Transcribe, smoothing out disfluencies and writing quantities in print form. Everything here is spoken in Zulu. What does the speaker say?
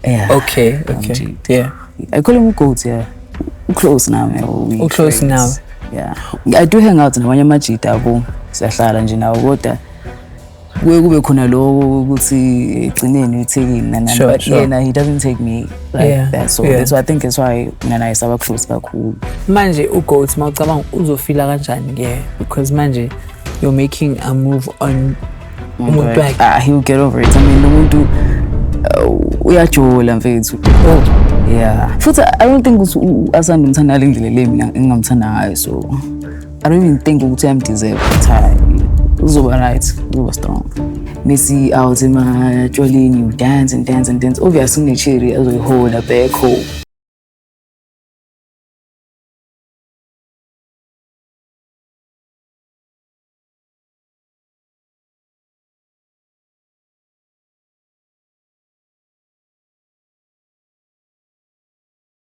Yeah. Okay. Yeah. I call him Goat, yeah. Close now, man. We close now. Yeah. I do hang out nabanye amajita abo. Siyahlala nje nawo kodwa kube khona lo ukuthi egcineni uthekini nana but yena he doesn't take me like that. So that's why I think it's why mina saba close kakhulu. Manje uGoat mawucabanga uzofila kanjani ke because manje you're making a move on umuntu wakhe. He'll get over it. I mean umuntu uyajola mfethu. Yeah. Futhi I don't think asanda umthanda lendlela le mina engamthanda ngayo so I don't even think ukuthi I deserve it. Uzoba right, uzoba strong. Messi out in my jolly, you dance and dance and dance. Obviously, Nigeria as a whole, a back home.